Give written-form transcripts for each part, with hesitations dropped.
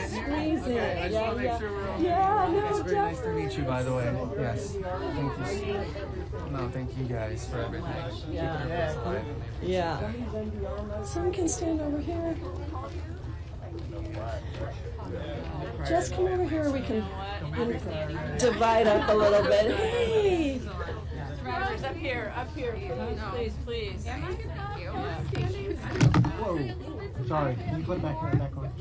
squeeze in. Okay, I just want to make sure we're all no, It's very nice to meet you, by the way. Yes. Thank you. No, thank you guys for everything. Yeah. Someone can stand over here. Just come over here. We can divide up a little bit. Hey. Survivors, up here, please. Whoa. Sorry. Can you put it back on?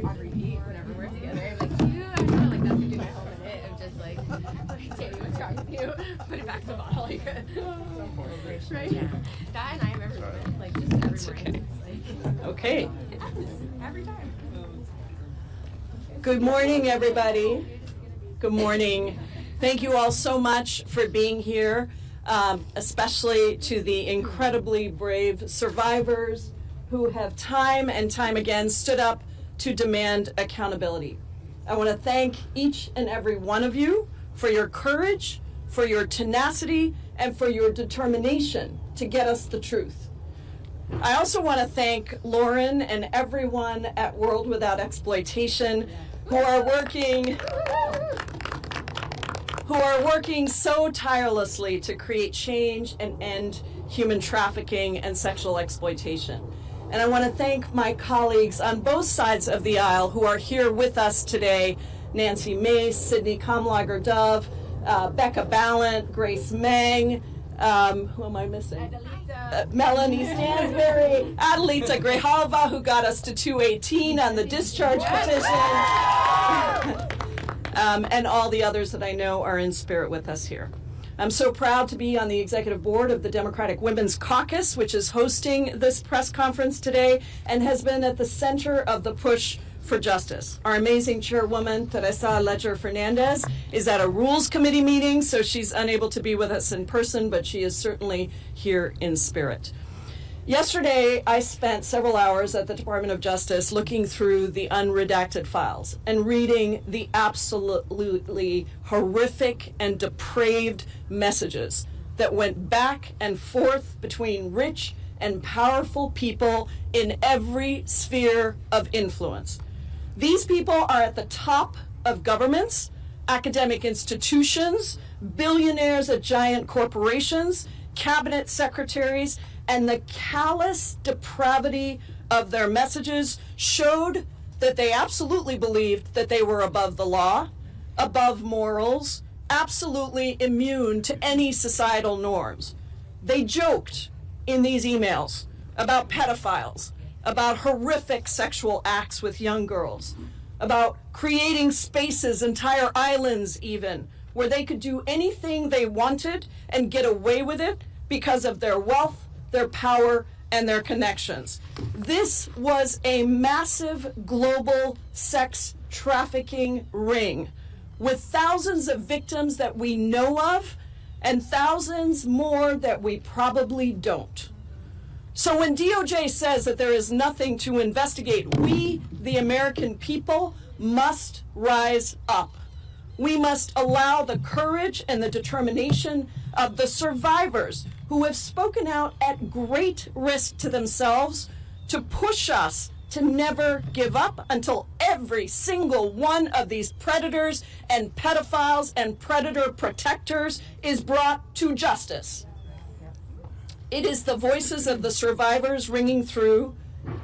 On repeat whenever we're together. I'm like, cute. I feel like that's what do my whole minute of just like, okay, Tammy, what's wrong with you? Put it back in the bottle. Like, right? Yeah. That and I am every morning. Like, just every morning. Like, Okay. every time. Good morning, everybody. Good morning. Thank you all so much for being here, especially to the incredibly brave survivors who have time and time again stood up to demand accountability. I want to thank each and every one of you for your courage, for your tenacity, and for your determination to get us the truth. I also want to thank Lauren and everyone at World Without Exploitation who are working so tirelessly to create change and end human trafficking and sexual exploitation. And I want to thank my colleagues on both sides of the aisle who are here with us today: Nancy Mace, Sydney Kamlager-Dove, Becca Ballant, Grace Meng, who am I missing? Melanie Stansberry, Adelita Grijalva, who got us to 218 on the discharge petition, and all the others that I know are in spirit with us here. I'm so proud to be on the executive board of the Democratic Women's Caucus, which is hosting this press conference today and has been at the center of the push for justice. Our amazing chairwoman, Teresa Ledger Fernandez, is at a Rules Committee meeting, so she's unable to be with us in person, but she is certainly here in spirit. Yesterday, I spent several hours at the Department of Justice looking through the unredacted files and reading the absolutely horrific and depraved messages that went back and forth between rich and powerful people in every sphere of influence. These people are at the top of governments, academic institutions, billionaires at giant corporations, cabinet secretaries, and the callous depravity of their messages showed that they absolutely believed that they were above the law, above morals, absolutely immune to any societal norms. They joked in these emails about pedophiles, about horrific sexual acts with young girls, about creating spaces, entire islands even, where they could do anything they wanted and get away with it because of their wealth, their power, and their connections. This was a massive global sex trafficking ring with thousands of victims that we know of and thousands more that we probably don't. So when DOJ says that there is nothing to investigate, we, the American people, must rise up. We must allow the courage and the determination of the survivors who have spoken out at great risk to themselves to push us to never give up until every single one of these predators and pedophiles and predator protectors is brought to justice. It is the voices of the survivors ringing through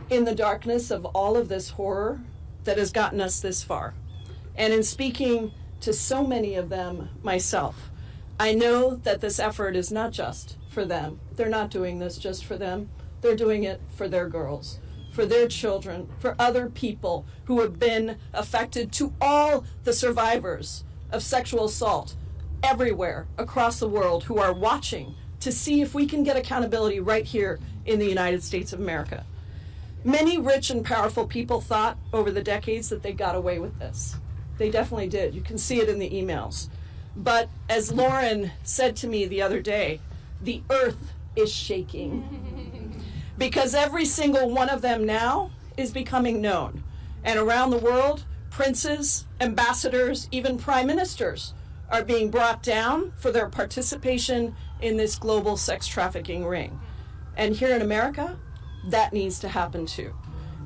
in the darkness of all of this horror that has gotten us this far. And in speaking to so many of them myself, I know that this effort is not just for them. They're not doing this just for them. They're doing it for their girls, for their children, for other people who have been affected, to all the survivors of sexual assault everywhere across the world who are watching to see if we can get accountability right here in the United States of America. Many rich and powerful people thought over the decades that they got away with this. They definitely did. You can see it in the emails. But as Lauren said to me the other day, the earth is shaking. Because every single one of them now is becoming known. And around the world, princes, ambassadors, even prime ministers are being brought down for their participation in this global sex trafficking ring. And here in America, that needs to happen too.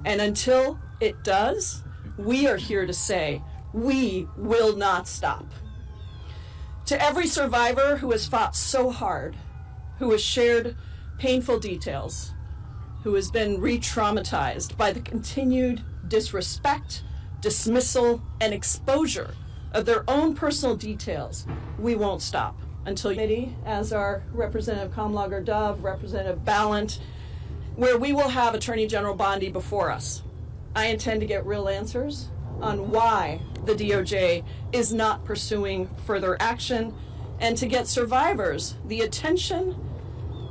And until it does, we are here to say, we will not stop. To every survivor who has fought so hard, who has shared painful details, who has been re-traumatized by the continued disrespect, dismissal, and exposure of their own personal details, we won't stop until committee, as our Representative Kamlager-Dove, Representative Ballant, where we will have Attorney General Bondi before us. I intend to get real answers on why the DOJ is not pursuing further action, and to get survivors the attention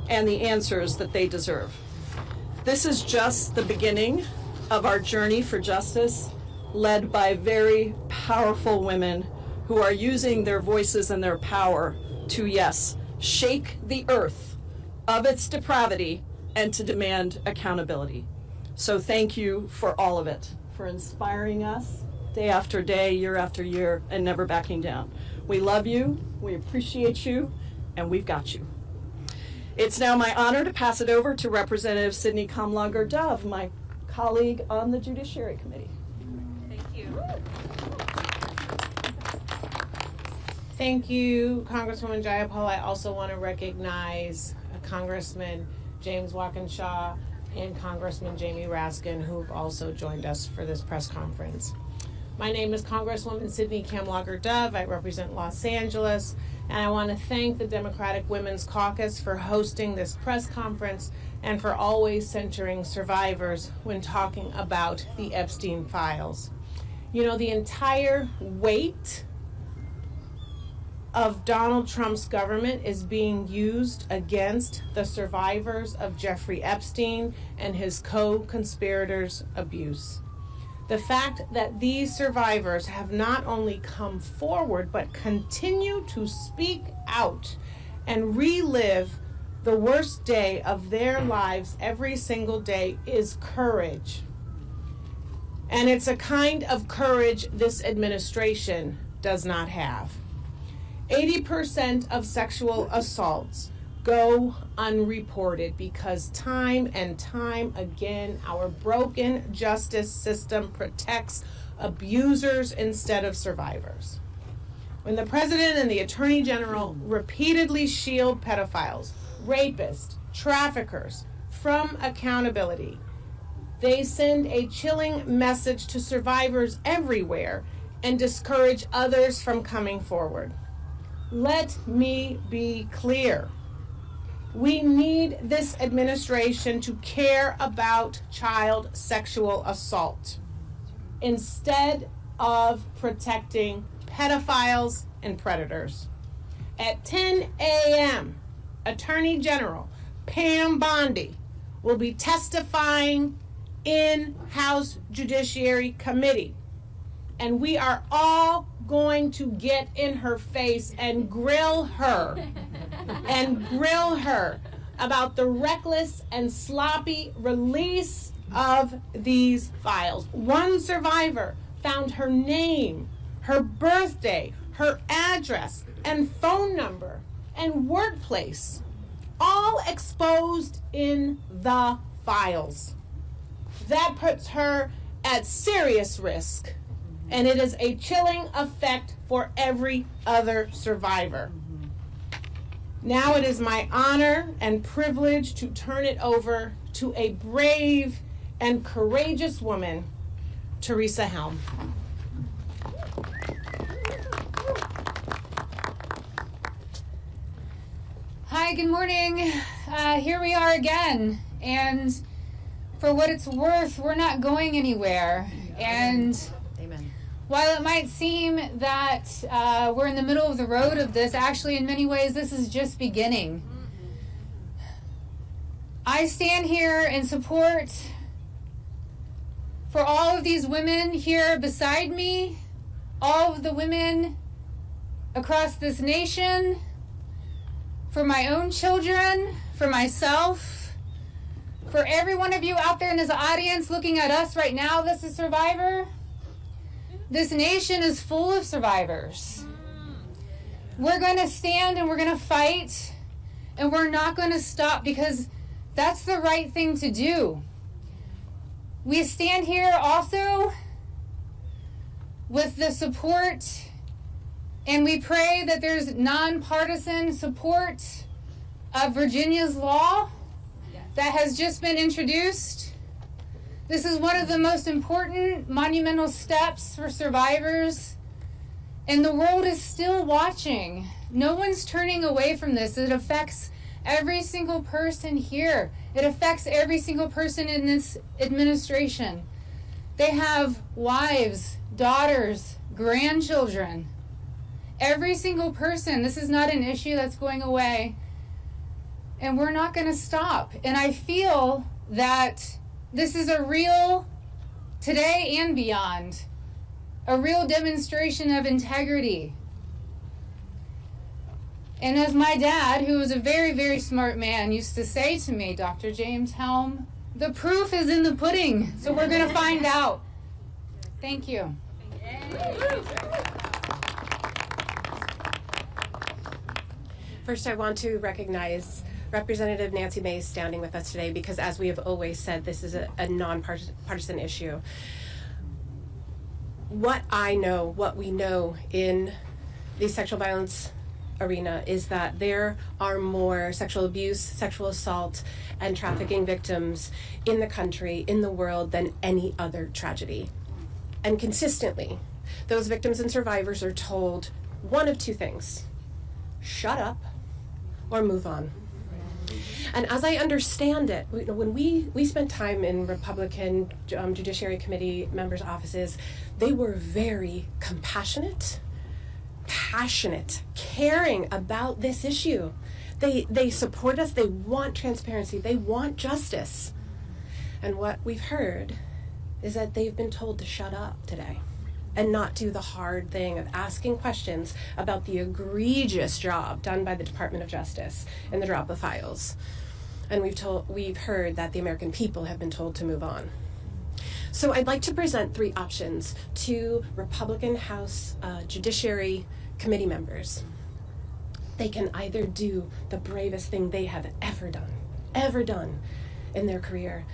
and the answers that they deserve. This is just the beginning of our journey for justice, led by very powerful women who are using their voices and their power to, yes, shake the earth of its depravity and to demand accountability. So thank you for all of it, for inspiring us day after day, year after year, and never backing down. We love you, we appreciate you, and we've got you. It's now my honor to pass it over to Representative Sidney Kamlager-Dove, my colleague on the Judiciary Committee. Thank you. Thank you, Congresswoman Jayapal. I also want to recognize Congressman James Walkinshaw and Congressman Jamie Raskin, who've also joined us for this press conference. My name is Congresswoman Sidney Kamlager-Dove. I represent Los Angeles, and I want to thank the Democratic Women's Caucus for hosting this press conference and for always centering survivors when talking about the Epstein files. You know, the entire weight of Donald Trump's government is being used against the survivors of Jeffrey Epstein and his co-conspirators' abuse. The fact that these survivors have not only come forward, but continue to speak out and relive the worst day of their lives every single day is courage. And it's a kind of courage this administration does not have. 80% of sexual assaults go unreported because time and time again our broken justice system protects abusers instead of survivors. When the President and the Attorney General repeatedly shield pedophiles, rapists, traffickers from accountability, they send a chilling message to survivors everywhere and discourage others from coming forward. Let me be clear. We need this administration to care about child sexual assault instead of protecting pedophiles and predators. At 10 a.m., Attorney General Pam Bondi will be testifying in House Judiciary Committee, and we are all going to get in her face and grill her about the reckless and sloppy release of these files. One survivor found her name, her birthday, her address, and phone number, and workplace, all exposed in the files. That puts her at serious risk, and it is a chilling effect for every other survivor. Now it is my honor and privilege to turn it over to a brave and courageous woman, Teresa Helm. Hi, good morning. Here we are again, and for what it's worth, we're not going anywhere. And Amen. while it might seem that we're in the middle of the road of this, actually in many ways this is just beginning. I stand here in support for all of these women here beside me, all of the women across this nation, for my own children, for myself, For every one of you out there in this audience looking at us right now, this is Survivor. This nation is full of survivors. We're going to stand and we're going to fight, and we're not going to stop because that's the right thing to do. We stand here also with the support, and we pray that there's nonpartisan support of Virginia's law that has just been introduced. This is one of the most important monumental steps for survivors, and the world is still watching. No one's turning away from this. It affects every single person here. It affects every single person in this administration. They have wives, daughters, grandchildren. Every single person. This is not an issue that's going away. And we're not going to stop. And I feel that this is a real, today and beyond, a real demonstration of integrity. And as my dad, who was a very, very smart man, used to say to me, Dr. James Helm, the proof is in the pudding. So we're going to find out. Thank you. First, I want to recognize Representative Nancy Mace standing with us today because, as we have always said, this is a nonpartisan issue. What we know in the sexual violence arena is that there are more sexual abuse, sexual assault, and trafficking victims in the country, in the world, than any other tragedy. And consistently, those victims and survivors are told one of two things: shut up or move on. And as I understand it, when we spent time in Republican Judiciary Committee members' offices, they were very compassionate, passionate, caring about this issue. They support us. They want transparency. They want justice. And what we've heard is that they've been told to shut up today and not do the hard thing of asking questions about the egregious job done by the Department of Justice in the drop of files. And we've heard that the American people have been told to move on. So I'd like to present three options to Republican House Judiciary Committee members. They can either do the bravest thing they have ever done in their career,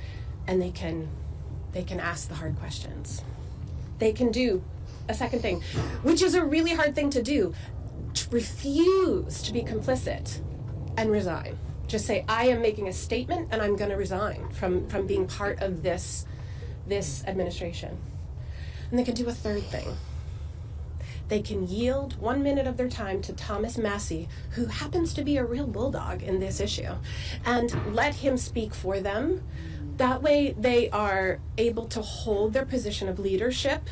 and they can ask the hard questions. They can do a second thing, which is a really hard thing to do: to refuse to be complicit and resign. Just say, I am making a statement and I'm going to resign from being part of this administration. And they can do a third thing. They can yield 1 minute of their time to Thomas Massie, who happens to be a real bulldog in this issue, and let him speak for them. That way they are able to hold their position of leadership,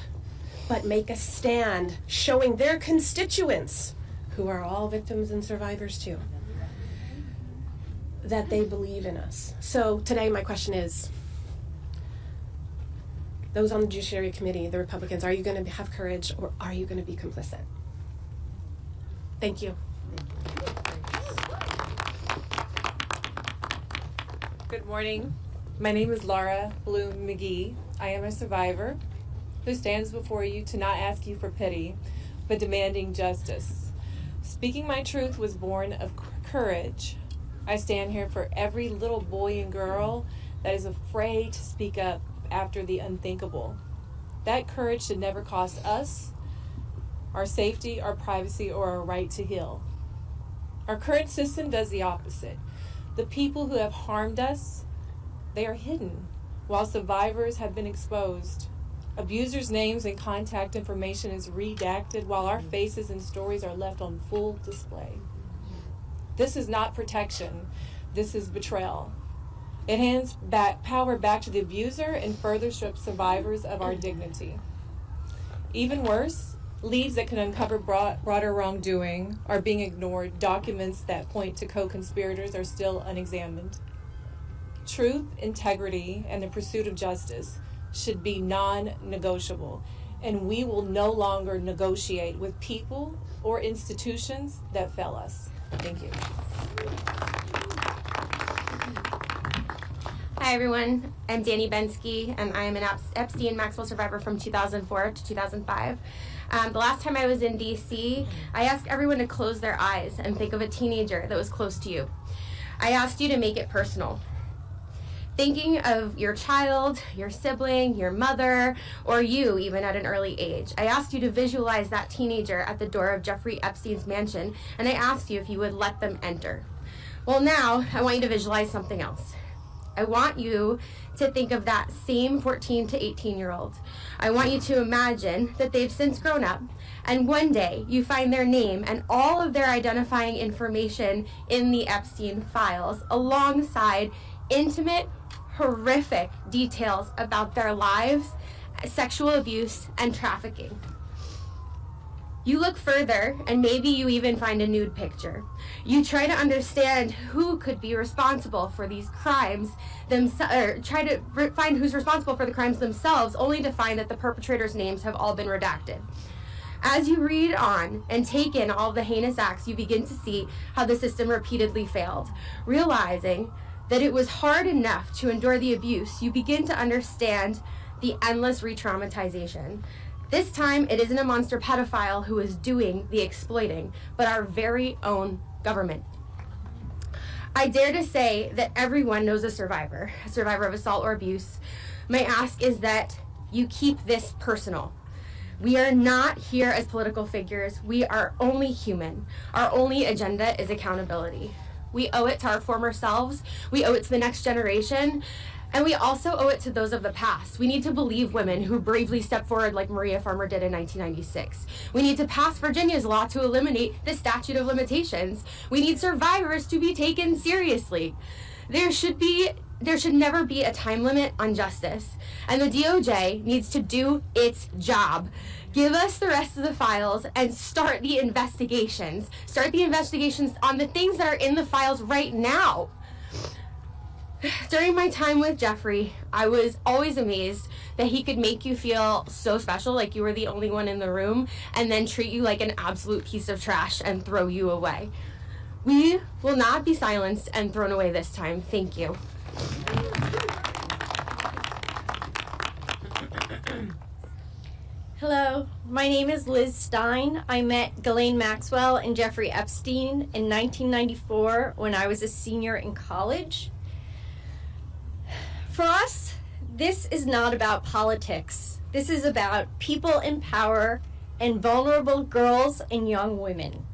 but make a stand showing their constituents, who are all victims and survivors too, that they believe in us. So today my question is, those on the Judiciary Committee, the Republicans, are you going to have courage or are you going to be complicit? Thank you. Good morning. My name is Laura Bloom McGee. I am a survivor who stands before you to not ask you for pity, but demanding justice. Speaking my truth was born of courage. I stand here for every little boy and girl that is afraid to speak up after the unthinkable. That courage should never cost us our safety, our privacy, or our right to heal. Our current system does the opposite. The people who have harmed us, they are hidden, while survivors have been exposed. Abusers' names and contact information is redacted, while our faces and stories are left on full display. This is not protection. This is betrayal. It hands back power back to the abuser and further strips survivors of our dignity. Even worse, leads that can uncover broader wrongdoing are being ignored. Documents that point to co-conspirators are still unexamined. Truth, integrity, and the pursuit of justice should be non-negotiable, and we will no longer negotiate with people or institutions that fail us. Thank you. Hi everyone, I'm Danny Bensky, and I am an Epstein Maxwell survivor from 2004 to 2005. The last time I was in DC, I asked everyone to close their eyes and think of a teenager that was close to you. I asked you to make it personal. Thinking of your child, your sibling, your mother, or you even at an early age. I asked you to visualize that teenager at the door of Jeffrey Epstein's mansion, and I asked you if you would let them enter. Well, now I want you to visualize something else. I want you to think of that same 14 to 18-year-old. I want you to imagine that they've since grown up, and one day you find their name and all of their identifying information in the Epstein files alongside intimate, horrific details about their lives, sexual abuse, and trafficking. You look further, and maybe you even find a nude picture. You try to understand who could be responsible for these crimes, or try to find who's responsible for the crimes themselves, only to find that the perpetrators' names have all been redacted. As you read on and take in all the heinous acts, you begin to see how the system repeatedly failed. Realizing that it was hard enough to endure the abuse, you begin to understand the endless re-traumatization. This time, it isn't a monster pedophile who is doing the exploiting, but our very own government. I dare to say that everyone knows a survivor of assault or abuse. My ask is that you keep this personal. We are not here as political figures. We are only human. Our only agenda is accountability. We owe it to our former selves. We owe it to the next generation. And we also owe it to those of the past. We need to believe women who bravely stepped forward like Maria Farmer did in 1996. We need to pass Virginia's law to eliminate the statute of limitations. We need survivors to be taken seriously. There should never be a time limit on justice. And the DOJ needs to do its job. Give us the rest of the files and start the investigations. Start the investigations on the things that are in the files right now. During my time with Jeffrey, I was always amazed that he could make you feel so special, like you were the only one in the room, and then treat you like an absolute piece of trash and throw you away. We will not be silenced and thrown away this time. Thank you. Hello, my name is Liz Stein. I met Ghislaine Maxwell and Jeffrey Epstein in 1994 when I was a senior in college. For us, this is not about politics. This is about people in power and vulnerable girls and young women.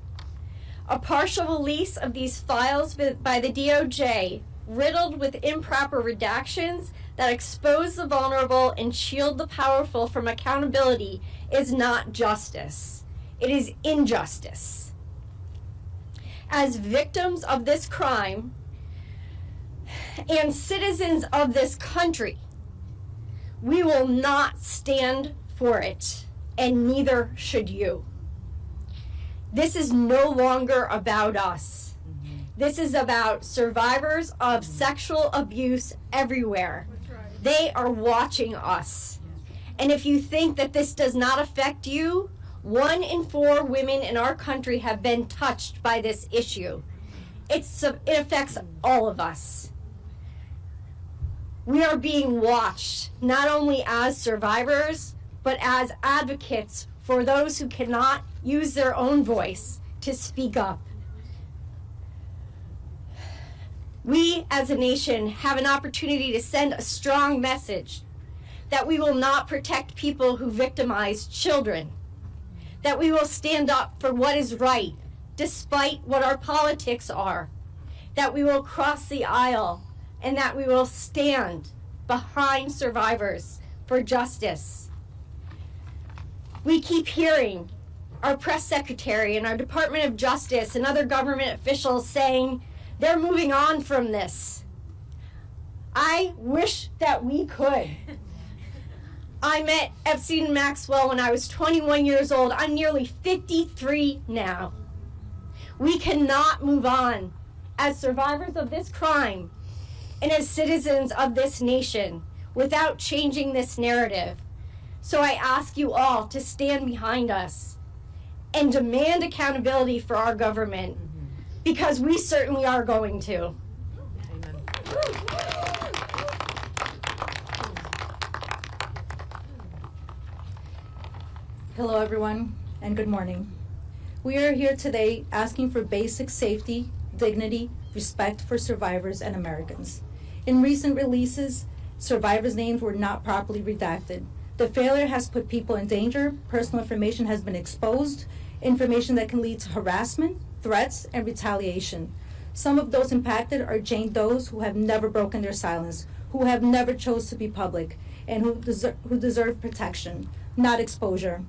A partial release of these files by the DOJ, riddled with improper redactions that expose the vulnerable and shield the powerful from accountability, is not justice. It is injustice. As victims of this crime, and citizens of this country, we will not stand for it, and neither should you. This is no longer about us. This is about survivors of sexual abuse everywhere. They are watching us. And if you think that this does not affect you, 1 in 4 women in our country have been touched by this issue. It affects all of us. We are being watched, not only as survivors, but as advocates for those who cannot use their own voice to speak up. We, as a nation, have an opportunity to send a strong message that we will not protect people who victimize children, that we will stand up for what is right, despite what our politics are, that we will cross the aisle, and that we will stand behind survivors for justice. We keep hearing our press secretary and our Department of Justice and other government officials saying they're moving on from this. I wish that we could. I met Epstein and Maxwell when I was 21 years old. I'm nearly 53 now. We cannot move on as survivors of this crime and as citizens of this nation without changing this narrative. So I ask you all to stand behind us and demand accountability for our government, because we certainly are going to. Amen. Hello, everyone, and good morning. We are here today asking for basic safety, dignity, respect for survivors and Americans. In recent releases, survivors' names were not properly redacted. The failure has put people in danger, personal information has been exposed, information that can lead to harassment, threats, and retaliation. Some of those impacted are Jane Does who have never broken their silence, who have never chose to be public, and who deserve protection, not exposure.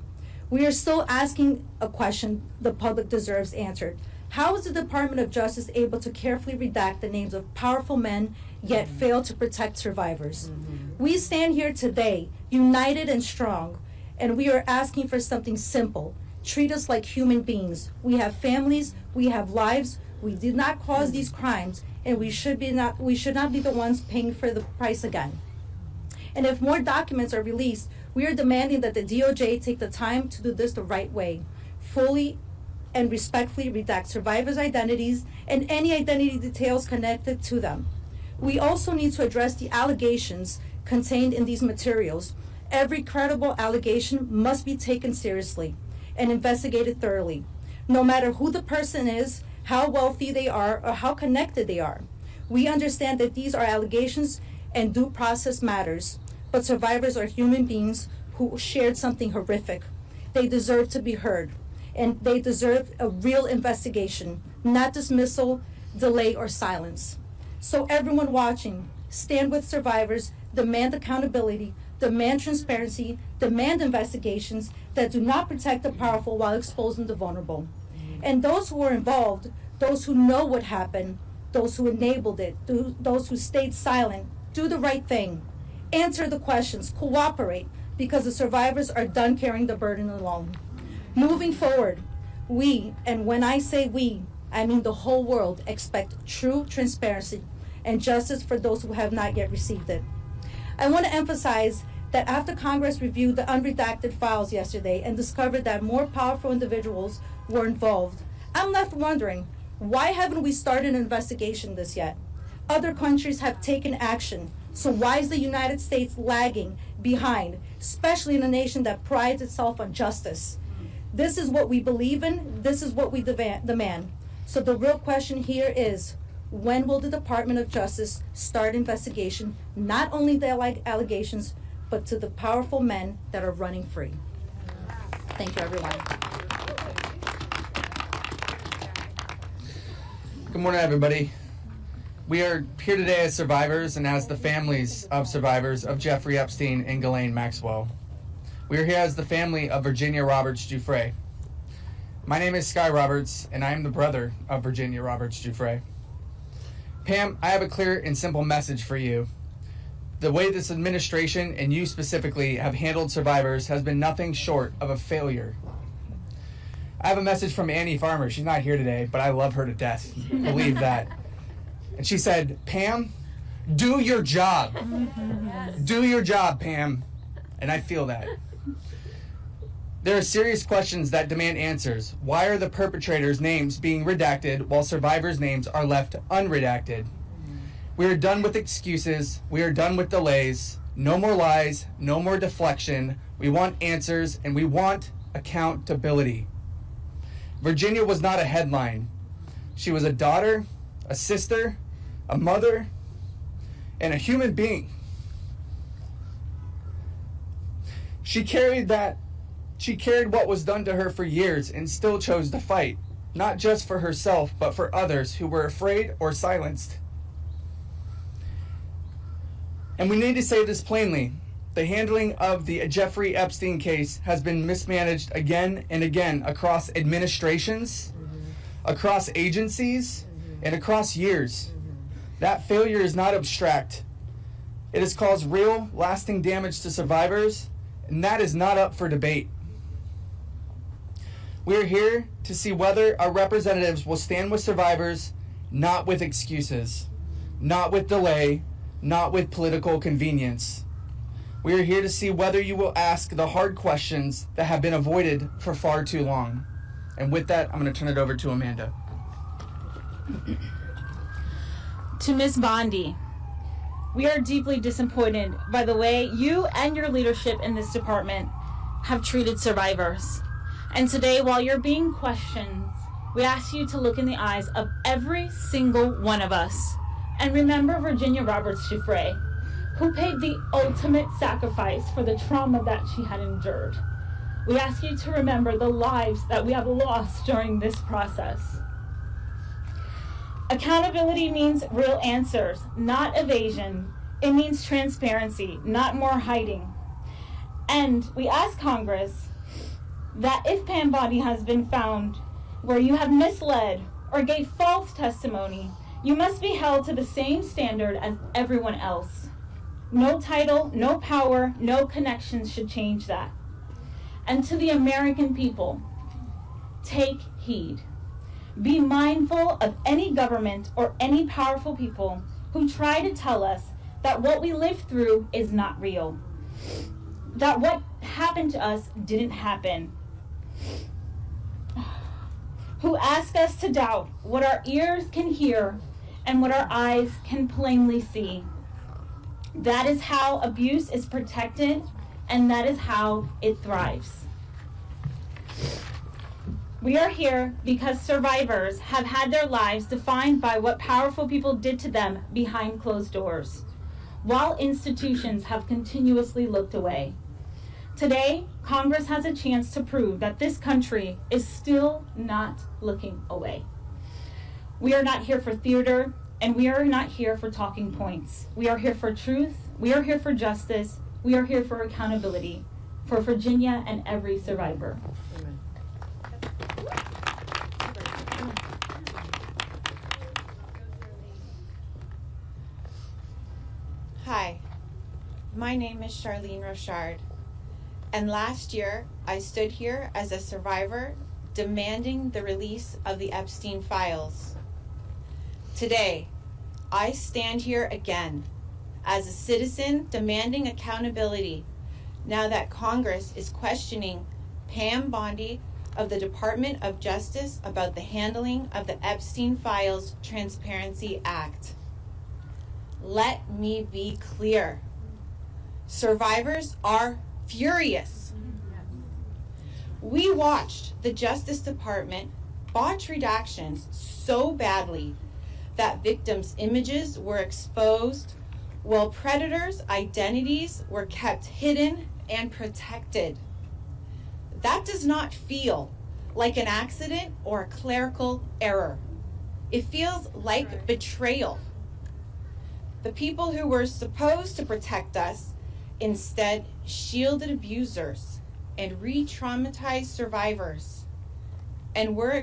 We are still asking a question the public deserves answered. How is the Department of Justice able to carefully redact the names of powerful men, yet fail to protect survivors? We stand here today, united and strong, and we are asking for something simple. Treat us like human beings. We have families, we have lives, we did not cause these crimes, and we should not be the ones paying for the price again. And if more documents are released, we are demanding that the DOJ take the time to do this the right way, fully and respectfully redact survivors' identities and any identity details connected to them. We also need to address the allegations contained in these materials. Every credible allegation must be taken seriously and investigated thoroughly, no matter who the person is, how wealthy they are, or how connected they are. We understand that these are allegations and due process matters, but survivors are human beings who shared something horrific. They deserve to be heard, and they deserve a real investigation, not dismissal, delay, or silence. So everyone watching, stand with survivors, demand accountability, demand transparency, demand investigations that do not protect the powerful while exposing the vulnerable. And those who are involved, those who know what happened, those who enabled it, those who stayed silent, do the right thing. Answer the questions, cooperate, because the survivors are done carrying the burden alone. Moving forward, we, and when I say we, I mean the whole world, expect true transparency and justice for those who have not yet received it. I want to emphasize that after Congress reviewed the unredacted files yesterday and discovered that more powerful individuals were involved, I'm left wondering, why haven't we started an investigation this yet? Other countries have taken action, so why is the United States lagging behind, especially in a nation that prides itself on justice? This is what we believe in, this is what we demand. So the real question here is, when will the Department of Justice start investigation, not only the allegations, but to the powerful men that are running free? Thank you, everyone. Good morning, everybody. We are here today as survivors and as the families of survivors of Jeffrey Epstein and Ghislaine Maxwell. We are here as the family of Virginia Roberts Giuffre. My name is Sky Roberts, and I am the brother of Virginia Roberts Giuffre. Pam, I have a clear and simple message for you. The way this administration, and you specifically, have handled survivors has been nothing short of a failure. I have a message from Annie Farmer. She's not here today, but I love her to death. Believe that. And she said, Pam, do your job. Do your job, Pam. And I feel that. There are serious questions that demand answers. Why are the perpetrators' names being redacted while survivors' names are left unredacted? We are done with excuses. We are done with delays. No more lies. No more deflection. We want answers, and we want accountability. Virginia was not a headline. She was a daughter, a sister, a mother, and a human being. She carried what was done to her for years and still chose to fight, not just for herself, but for others who were afraid or silenced. And we need to say this plainly. The handling of the Jeffrey Epstein case has been mismanaged again and again across administrations, across agencies, and across years. That failure is not abstract. It has caused real, lasting damage to survivors, and that is not up for debate. We are here to see whether our representatives will stand with survivors, not with excuses, not with delay, not with political convenience. We are here to see whether you will ask the hard questions that have been avoided for far too long. And with that, I'm going to turn it over to Amanda. To Ms. Bondi, we are deeply disappointed by the way you and your leadership in this department have treated survivors. And today, while you're being questioned, we ask you to look in the eyes of every single one of us and remember Virginia Roberts Giuffre, who paid the ultimate sacrifice for the trauma that she had endured. We ask you to remember the lives that we have lost during this process. Accountability means real answers, not evasion. It means transparency, not more hiding. And we ask Congress that if Pam Bondi has been found where you have misled or gave false testimony, you must be held to the same standard as everyone else. No title, no power, no connections should change that. And to the American people, take heed. Be mindful of any government or any powerful people who try to tell us that what we lived through is not real, that what happened to us didn't happen, who ask us to doubt what our ears can hear and what our eyes can plainly see. That is how abuse is protected, and that is how it thrives. We are here because survivors have had their lives defined by what powerful people did to them behind closed doors, while institutions have continuously looked away. Today, Congress has a chance to prove that this country is still not looking away. We are not here for theater, and we are not here for talking points. We are here for truth, we are here for justice, we are here for accountability, for Virginia and every survivor. Amen. Hi, my name is Charlene Rochard, and last year I stood here as a survivor demanding the release of the Epstein files. Today, I stand here again as a citizen demanding accountability now that Congress is questioning Pam Bondi of the Department of Justice about the handling of the Epstein Files Transparency Act. Let me be clear. Survivors are furious. We watched the Justice Department botch redactions so badly that victims' images were exposed while predators' identities were kept hidden and protected. That does not feel like an accident or a clerical error. It feels like betrayal. The people who were supposed to protect us instead shielded abusers and re-traumatized survivors. And we're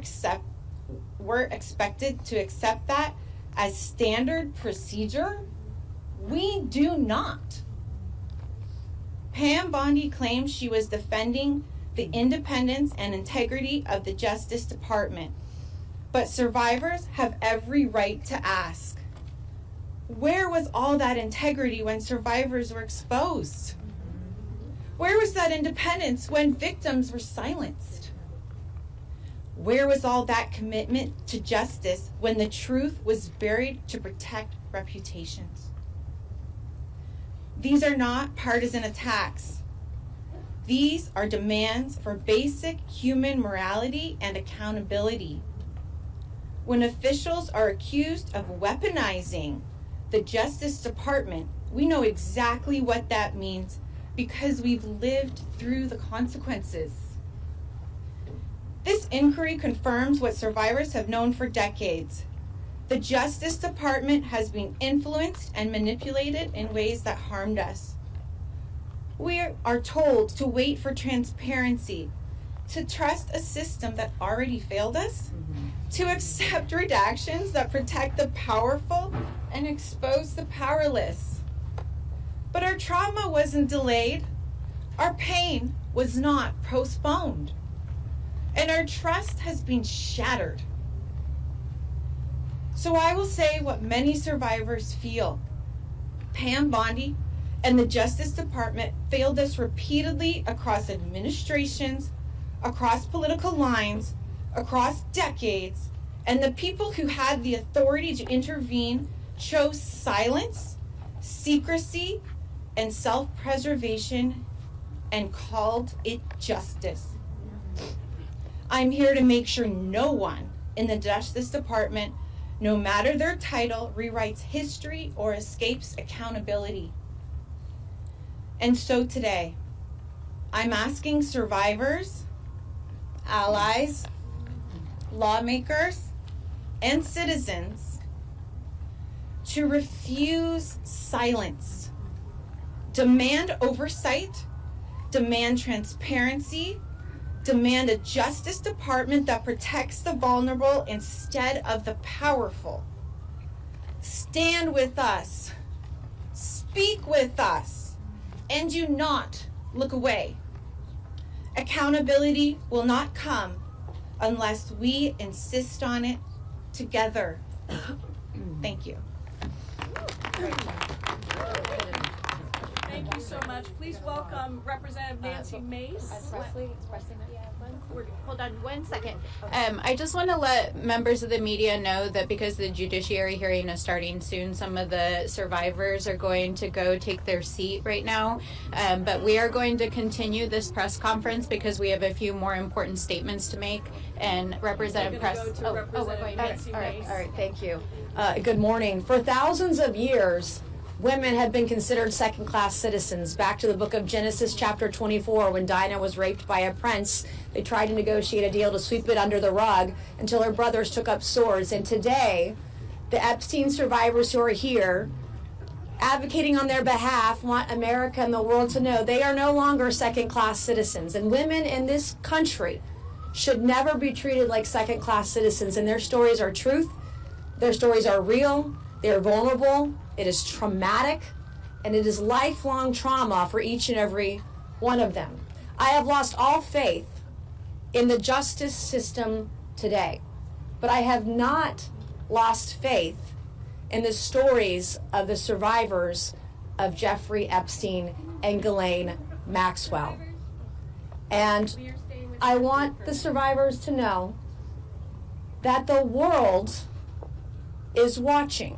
expected to accept that as standard procedure? We do not. Pam Bondi claims she was defending the independence and integrity of the Justice Department, but survivors have every right to ask, where was all that integrity when survivors were exposed? Where was that independence when victims were silenced? Where was all that commitment to justice when the truth was buried to protect reputations? These are not partisan attacks. These are demands for basic human morality and accountability. When officials are accused of weaponizing the Justice Department, we know exactly what that means because we've lived through the consequences. This inquiry confirms what survivors have known for decades. The Justice Department has been influenced and manipulated in ways that harmed us. We are told to wait for transparency, to trust a system that already failed us, to accept redactions that protect the powerful and expose the powerless. But our trauma wasn't delayed. Our pain was not postponed. And our trust has been shattered. So I will say what many survivors feel. Pam Bondi and the Justice Department failed us repeatedly across administrations, across political lines, across decades, and the people who had the authority to intervene chose silence, secrecy, and self-preservation, and called it justice. I'm here to make sure no one in the Justice Department, no matter their title, rewrites history or escapes accountability. And so today, I'm asking survivors, allies, lawmakers, and citizens to refuse silence, demand oversight, demand transparency, demand a Justice Department that protects the vulnerable instead of the powerful. Stand with us, speak with us, and do not look away. Accountability will not come unless we insist on it together. Thank you. Thank you so much. Please welcome Representative Nancy Mace. Hold on 1 second. I just want to let members of the media know that because the judiciary hearing is starting soon, some of the survivors are going to go take their seat right now. But we are going to continue this press conference because we have a few more important statements to make. And Representative Press. We're going. All right, thank you. Good morning. For thousands of years, women have been considered second-class citizens. Back to the book of Genesis, chapter 24, when Dinah was raped by a prince, they tried to negotiate a deal to sweep it under the rug until her brothers took up swords. And today, the Epstein survivors who are here, advocating on their behalf, want America and the world to know they are no longer second-class citizens. And women in this country should never be treated like second-class citizens. And their stories are truth. Their stories are real. They are vulnerable. It is traumatic, and it is lifelong trauma for each and every one of them. I have lost all faith in the justice system today, but I have not lost faith in the stories of the survivors of Jeffrey Epstein and Ghislaine Maxwell. And I want the survivors to know that the world is watching.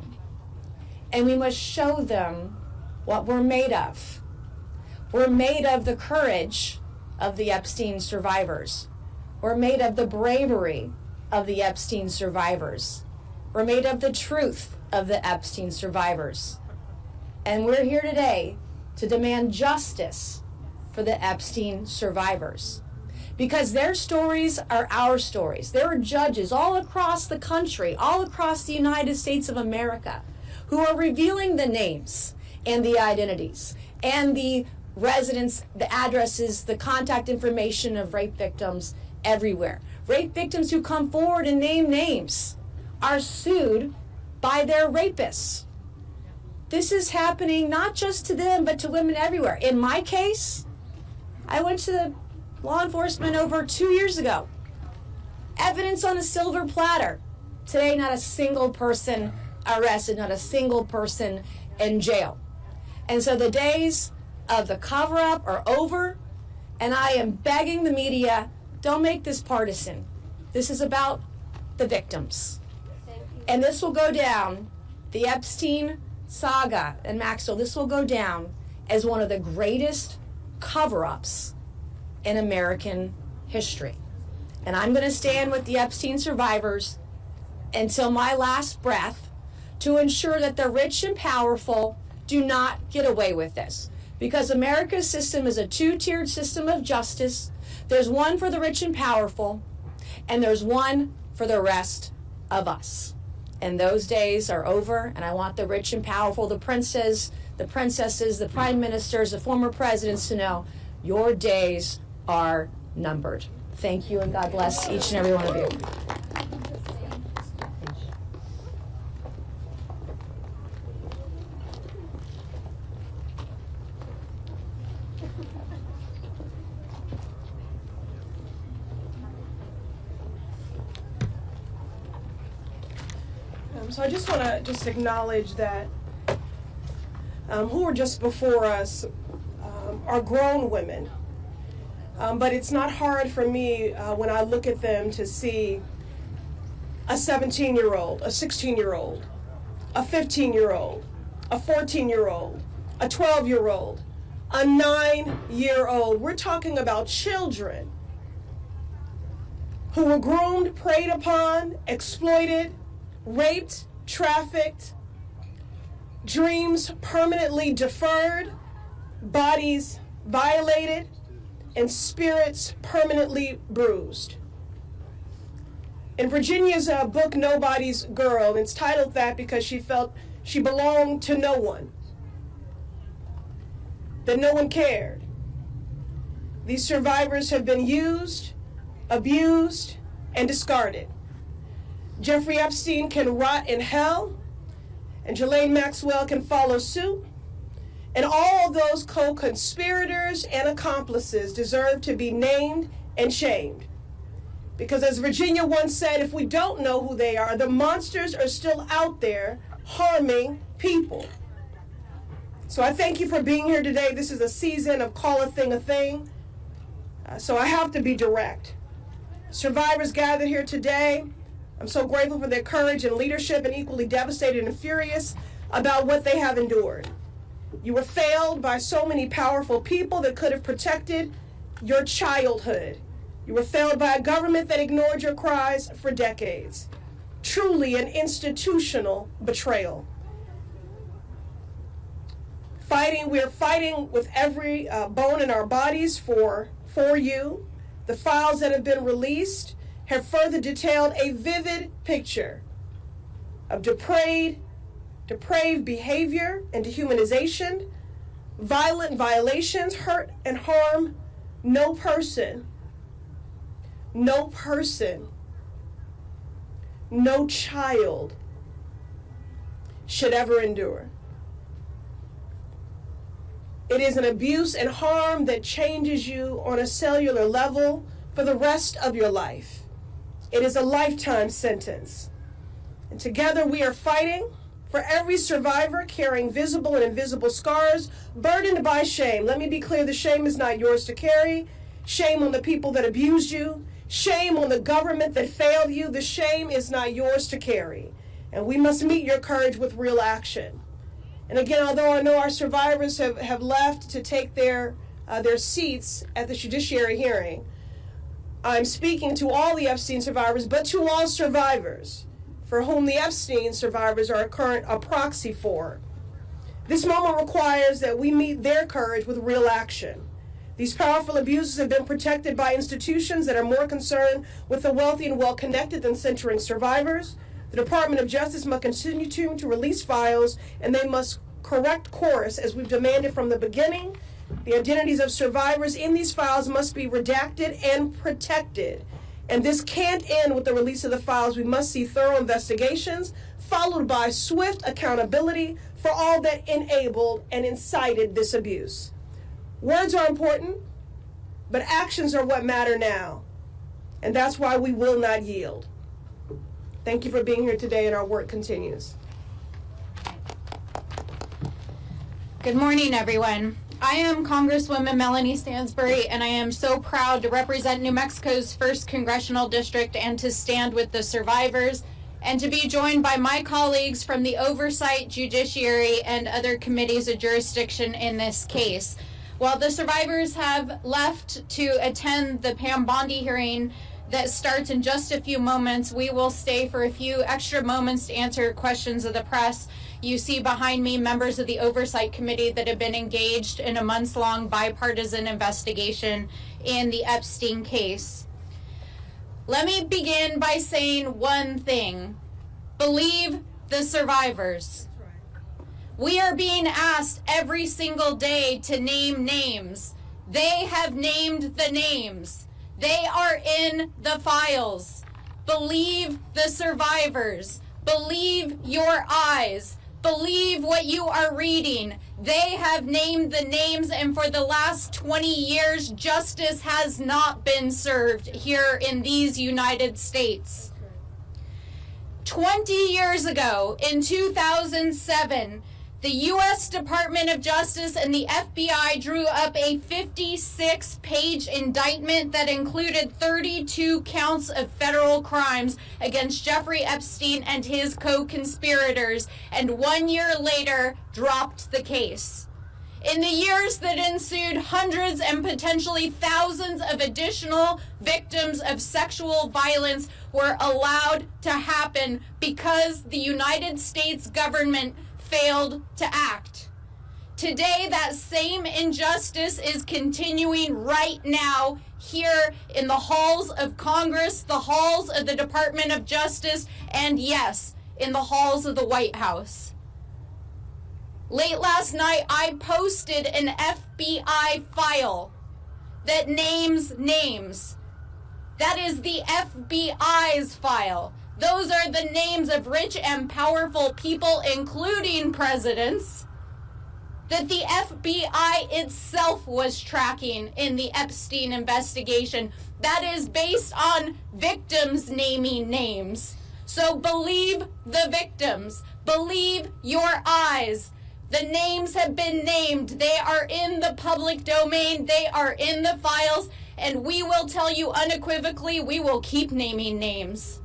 And we must show them what we're made of. We're made of the courage of the Epstein survivors. We're made of the bravery of the Epstein survivors. We're made of the truth of the Epstein survivors. And we're here today to demand justice for the Epstein survivors. Because their stories are our stories. There are judges all across the country, all across the United States of America, who are revealing the names and the identities and the residents, the addresses, the contact information of rape victims everywhere. Rape victims who come forward and name names are sued by their rapists. This is happening not just to them, but to women everywhere. In my case, I went to the law enforcement over 2 years ago. Evidence on a silver platter. Today, not a single person arrested, not a single person in jail. And so the days of the cover-up are over, and I am begging the media, don't make this partisan. This is about the victims. And this will go down, the Epstein saga and Maxwell, this will go down as one of the greatest cover-ups in American history. And I'm going to stand with the Epstein survivors until my last breath to ensure that the rich and powerful do not get away with this. Because America's system is a two-tiered system of justice. There's one for the rich and powerful, and there's one for the rest of us. And those days are over, and I want the rich and powerful, the princes, the princesses, the prime ministers, the former presidents to know your days are numbered. Thank you, and God bless each and every one of you. So I just want to acknowledge that who were just before us are grown women. But it's not hard for me when I look at them to see a 17-year-old, a 16-year-old, a 15-year-old, a 14-year-old, a 12-year-old a 9-year-old. We're talking about children who were groomed, preyed upon, exploited, raped, trafficked, dreams permanently deferred, bodies violated, and spirits permanently bruised. In Virginia's book, Nobody's Girl, it's titled that because she felt she belonged to no one, that no one cared. These survivors have been used, abused, and discarded. Jeffrey Epstein can rot in hell, and Ghislaine Maxwell can follow suit, and all those co-conspirators and accomplices deserve to be named and shamed. Because as Virginia once said, if we don't know who they are, the monsters are still out there harming people. So I thank you for being here today. This is a season of call a thing a thing. So I have to be direct. Survivors gathered here today, I'm so grateful for their courage and leadership, and equally devastated and furious about what they have endured. You were failed by so many powerful people that could have protected your childhood. You were failed by a government that ignored your cries for decades. Truly an institutional betrayal. We're fighting with every bone in our bodies for you. The files that have been released have further detailed a vivid picture of depraved behavior and dehumanization, violent violations, hurt and harm. No person, no child should ever endure. It is an abuse and harm that changes you on a cellular level for the rest of your life. It is a lifetime sentence. And together we are fighting for every survivor carrying visible and invisible scars, burdened by shame. Let me be clear, the shame is not yours to carry. Shame on the people that abused you. Shame on the government that failed you. The shame is not yours to carry. And we must meet your courage with real action. And again, although I know our survivors have left to take their seats at the judiciary hearing, I'm speaking to all the Epstein survivors, but to all survivors for whom the Epstein survivors are a proxy for. This moment requires that we meet their courage with real action. These powerful abusers have been protected by institutions that are more concerned with the wealthy and well-connected than centering survivors. The Department of Justice must continue to release files, and they must correct course as we've demanded from the beginning. The identities of survivors in these files must be redacted and protected. And this can't end with the release of the files. We must see thorough investigations, followed by swift accountability for all that enabled and incited this abuse. Words are important, but actions are what matter now. And that's why we will not yield. Thank you for being here today, and our work continues. Good morning, everyone. I am Congresswoman Melanie Stansbury, and I am so proud to represent New Mexico's 1st Congressional District and to stand with the survivors, and to be joined by my colleagues from the Oversight, Judiciary, and other committees of jurisdiction in this case. While the survivors have left to attend the Pam Bondi hearing that starts in just a few moments, we will stay for a few extra moments to answer questions of the press. You see behind me members of the Oversight Committee that have been engaged in a months-long bipartisan investigation in the Epstein case. Let me begin by saying one thing. Believe the survivors. We are being asked every single day to name names. They have named the names. They are in the files. Believe the survivors. Believe your eyes. Believe what you are reading. They have named the names, and for the last 20 years, justice has not been served here in these United States. 20 years ago, in 2007, the U.S. Department of Justice and the FBI drew up a 56-page indictment that included 32 counts of federal crimes against Jeffrey Epstein and his co-conspirators, and 1 year later dropped the case. In the years that ensued, hundreds and potentially thousands of additional victims of sexual violence were allowed to happen because the United States government failed to act. Today, that same injustice is continuing right now here in the halls of Congress, the halls of the Department of Justice, and yes, in the halls of the White House. Late last night, I posted an FBI file that names names. That is the FBI's file. Those are the names of rich and powerful people, including presidents, that the FBI itself was tracking in the Epstein investigation. That is based on victims naming names. So believe the victims. Believe your eyes. The names have been named. They are in the public domain. They are in the files. And we will tell you unequivocally, we will keep naming names.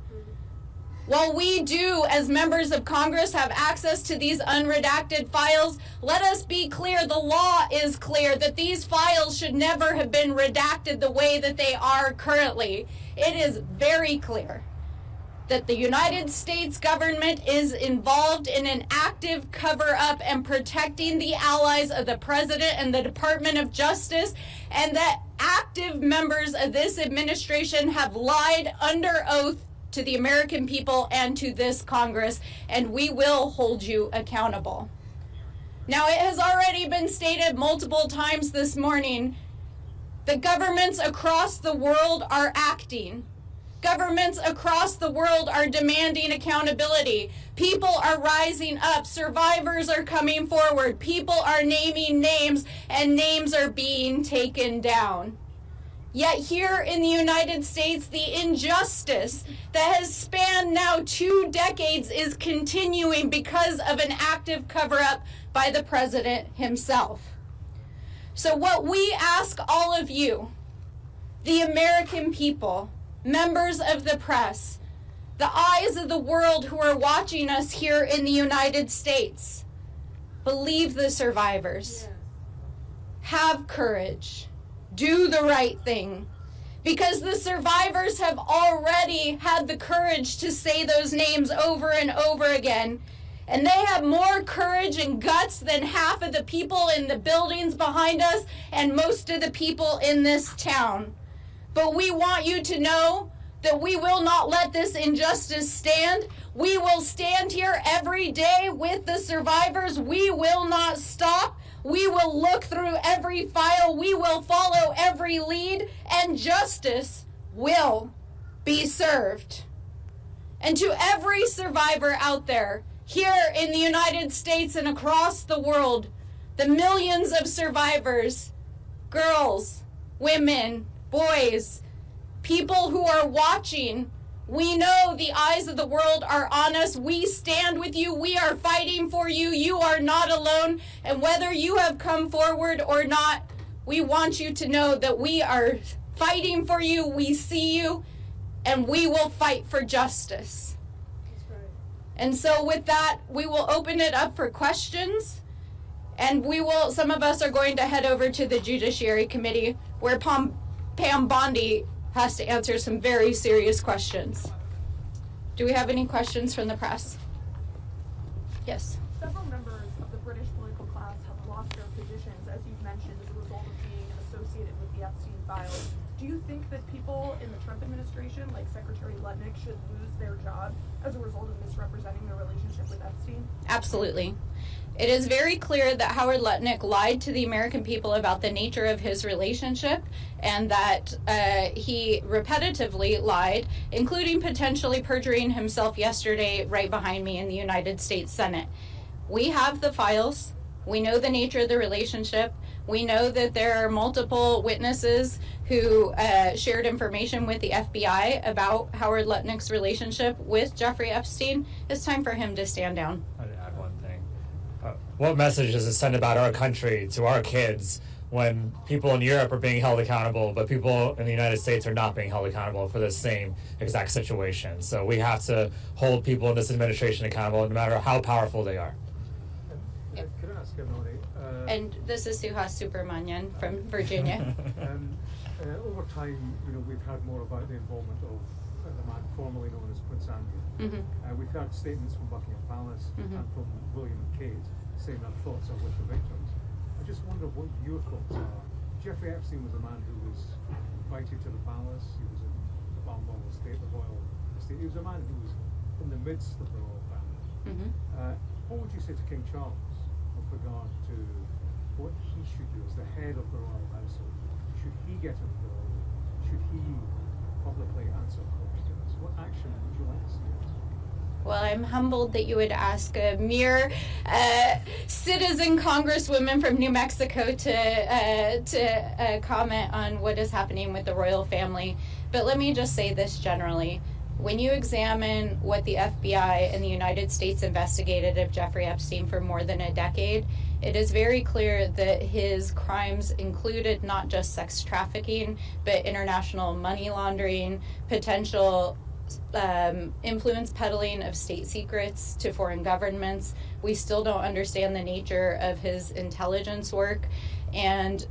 While we do, as members of Congress, have access to these unredacted files, let us be clear, the law is clear that these files should never have been redacted the way that they are currently. It is very clear that the United States government is involved in an active cover-up and protecting the allies of the President and the Department of Justice, and that active members of this administration have lied under oath to the American people and to this Congress, and we will hold you accountable. Now, it has already been stated multiple times this morning that governments across the world are acting. Governments across the world are demanding accountability. People are rising up. Survivors are coming forward. People are naming names, and names are being taken down. Yet here in the United States, the injustice that has spanned now 2 decades is continuing because of an active cover-up by the president himself. So what we ask all of you, the American people, members of the press, the eyes of the world who are watching us here in the United States, believe the survivors. Have courage. Do the right thing. Because the survivors have already had the courage to say those names over and over again. And they have more courage and guts than half of the people in the buildings behind us and most of the people in this town. But we want you to know that we will not let this injustice stand. We will stand here every day with the survivors. We will not stop. We will look through every file. We will follow every lead, and justice will be served. And to every survivor out there, here in the United States and across the world, the millions of survivors, girls, women, boys, people who are watching, we know the eyes of the world are on us. We stand with you. We are fighting for you. You are not alone. And whether you have come forward or not, we want you to know that we are fighting for you. We see you, and we will fight for justice. That's right. And so with that, we will open it up for questions. And some of us are going to head over to the Judiciary Committee, where Pam Bondi has to answer some very serious questions. Do we have any questions from the press? Yes. Several members of the British political class have lost their positions, as you've mentioned, as a result of being associated with the Epstein files. Do you think that people in the Trump administration, like Secretary Lutnick, should lose their job as a result of misrepresenting their relationship with Epstein? Absolutely. It is very clear that Howard Lutnick lied to the American people about the nature of his relationship, and that he repetitively lied, including potentially perjuring himself yesterday right behind me in the United States Senate. We have the files. We know the nature of the relationship. We know that there are multiple witnesses who shared information with the FBI about Howard Lutnick's relationship with Jeffrey Epstein. It's time for him to stand down. I'd add one thing. What message does it send about our country to our kids when people in Europe are being held accountable, but people in the United States are not being held accountable for the same exact situation? So we have to hold people in this administration accountable, no matter how powerful they are. Could I ask Emily? And this is Suhas Subramanian from Virginia. Over time, we've heard more about the involvement of the man formerly known as Prince Andrew. We've heard statements from Buckingham Palace and from William and Kate saying their thoughts are with the victims. I just wonder what your thoughts are. Jeffrey Epstein was a man who was invited to the palace. He was in the Balmoral estate, the royal estate. He was a man who was in the midst of the royal family. What would you say to King Charles with regard to what he should do as the head of the royal household? Should he get involved? Should he publicly answer questions? What action would you like to see? Well, I'm humbled that you would ask a mere citizen congresswoman from New Mexico to comment on what is happening with the royal family. But let me just say this generally. When you examine what the FBI and the United States investigated of Jeffrey Epstein for more than a decade, it is very clear that his crimes included not just sex trafficking, but international money laundering, potential influence peddling of state secrets to foreign governments. We still don't understand the nature of his intelligence work, and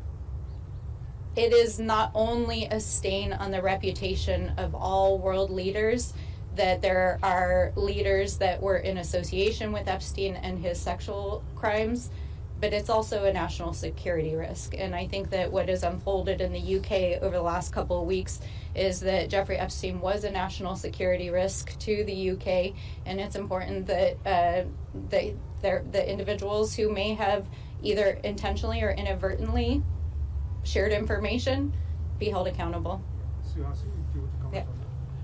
it is not only a stain on the reputation of all world leaders that there are leaders that were in association with Epstein and his sexual crimes, but it's also a national security risk. And I think that what has unfolded in the UK over the last couple of weeks is that Jeffrey Epstein was a national security risk to the UK, and it's important that the individuals who may have either intentionally or inadvertently shared information be held accountable.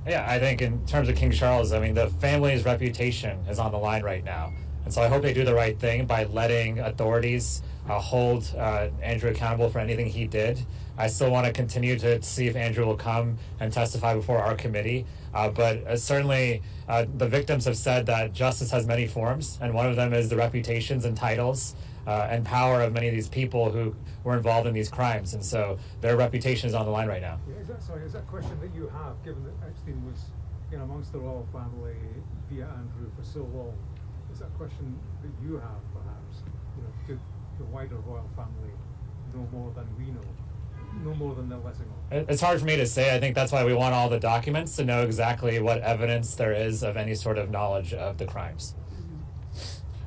Yeah, I think in terms of King Charles, I mean, the family's reputation is on the line right now. And so I hope they do the right thing by letting authorities hold Andrew accountable for anything he did. I still want to continue to see if Andrew will come and testify before our committee. But certainly the victims have said that justice has many forms, and one of them is the reputations and titles and power of many of these people who were involved in these crimes. And so their reputation is on the line right now. Yeah, is that a question that you have, given that Epstein was amongst the royal family via Andrew for so long? Is that a question that you have, perhaps? Did the wider royal family know more than we know? No more than they're letting on? It's hard for me to say. I think that's why we want all the documents to know exactly what evidence there is of any sort of knowledge of the crimes.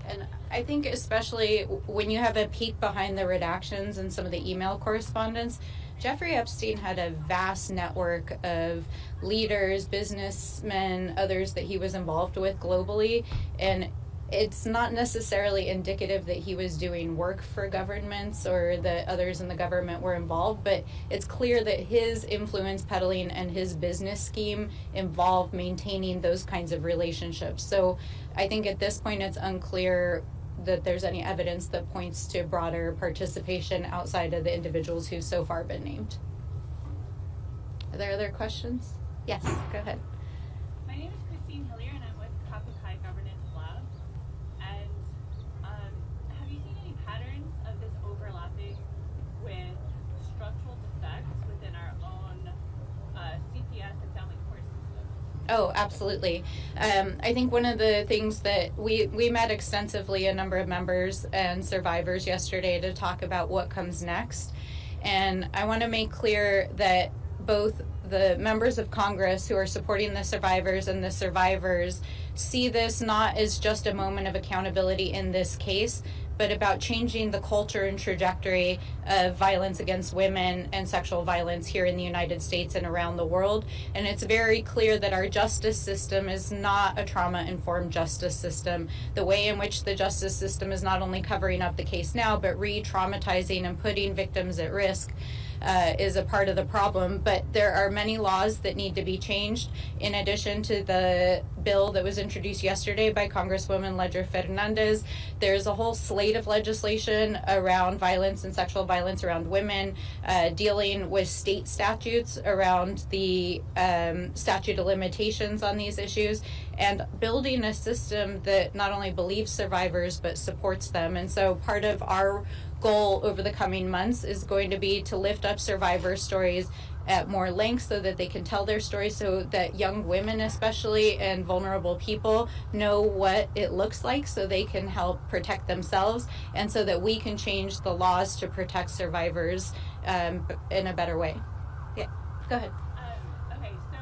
And I think especially when you have a peek behind the redactions and some of the email correspondence, Jeffrey Epstein had a vast network of leaders, businessmen, others that he was involved with globally, and it's not necessarily indicative that he was doing work for governments or that others in the government were involved, but it's clear that his influence peddling and his business scheme involved maintaining those kinds of relationships. So I think at this point it's unclear that there's any evidence that points to broader participation outside of the individuals who've so far been named. Are there other questions? Yes, go ahead. My name is Christine Hillier, and I'm with Caucus Governance Lab. And have you seen any patterns of this overlapping with structural defects within our own CPS and family court system? Oh, absolutely. I think one of the things that we met extensively, a number of members and survivors yesterday to talk about what comes next. And I want to make clear that both the members of Congress who are supporting the survivors and the survivors see this not as just a moment of accountability in this case, but about changing the culture and trajectory of violence against women and sexual violence here in the United States and around the world. And it's very clear that our justice system is not a trauma-informed justice system. The way in which the justice system is not only covering up the case now, but re-traumatizing and putting victims at risk is a part of the problem. But there are many laws that need to be changed. In addition to the bill that was introduced yesterday by Congresswoman Ledger Fernandez, there's a whole slate of legislation around violence and sexual violence around women, dealing with state statutes around the statute of limitations on these issues, and building a system that not only believes survivors but supports them. And so part of our goal over the coming months is going to be to lift up survivor stories, at more length so that they can tell their story, so that young women especially and vulnerable people know what it looks like so they can help protect themselves, and so that we can change the laws to protect survivors in a better way. Yeah, go ahead. Okay, so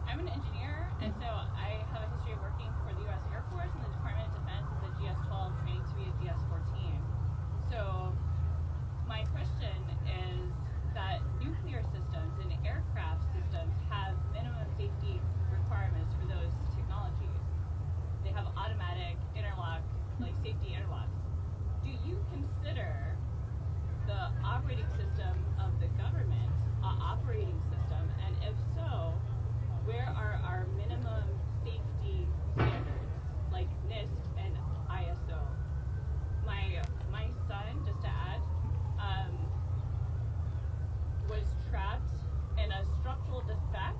I'm an engineer, and so I have a history of working for the U.S. Air Force and the Department of Defense as a GS-12 training to be a GS-14. So my question is that nuclear systems and aircraft systems have minimum safety requirements for those technologies. They have automatic interlock, like safety interlocks. Do you consider the operating system of the government an operating system? And if so, where are our minimum safety standards, like NIST and ISO? My son, just to add, was trapped in a structural defect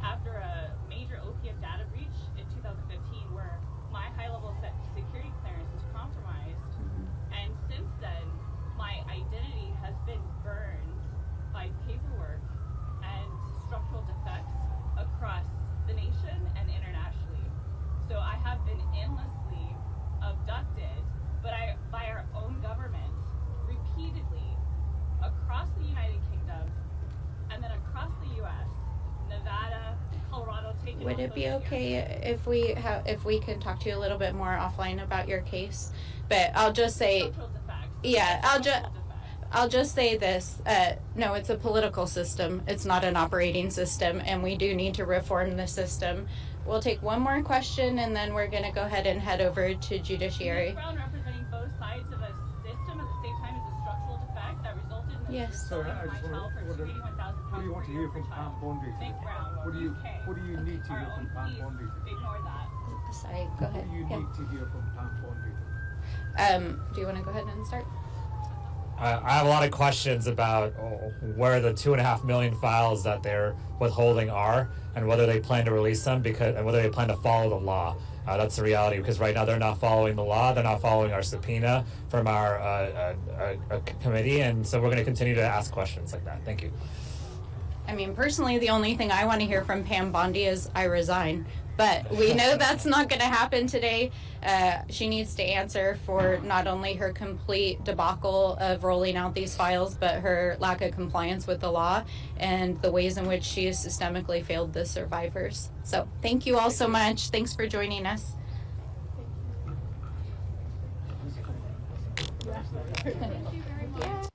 after a major OPM data breach in 2015 where my high-level security clearance was compromised. And since then, my identity has been burned by paperwork and structural defects across the nation and internationally. So I have been endlessly abducted, but by our own government, repeatedly, across the United Kingdom, and then across the U.S., Nevada, Colorado, taking. Would it be okay if we could talk to you a little bit more offline about your case? But I'll just say, yeah, I'll just say this. No, it's a political system. It's not an operating system, and we do need to reform the system. We'll take one more question, and then we're going to go ahead and head over to Judiciary. Brown representing both sides of a system at the same time as a structural defect that resulted in the Yes. So I just want to, what do you want to hear from Pam Bondi today? What do you need to hear from Pam Bondi today? Ignore that. Sorry, go ahead. What do you need to hear from Pam Bondi today? Do you want to go ahead and start? I have a lot of questions about where the 2.5 million files that they're withholding are, and whether they plan to release them, and whether they plan to follow the law. That's the reality, because right now they're not following the law. They're not following our subpoena from our committee, and so we're going to continue to ask questions like that. Thank you. I mean, personally, the only thing I want to hear from Pam Bondi is I resign. But we know that's not going to happen today. She needs to answer for not only her complete debacle of rolling out these files, but her lack of compliance with the law and the ways in which she has systemically failed the survivors. So thank you all so much. Thanks for joining us. Thank you very much.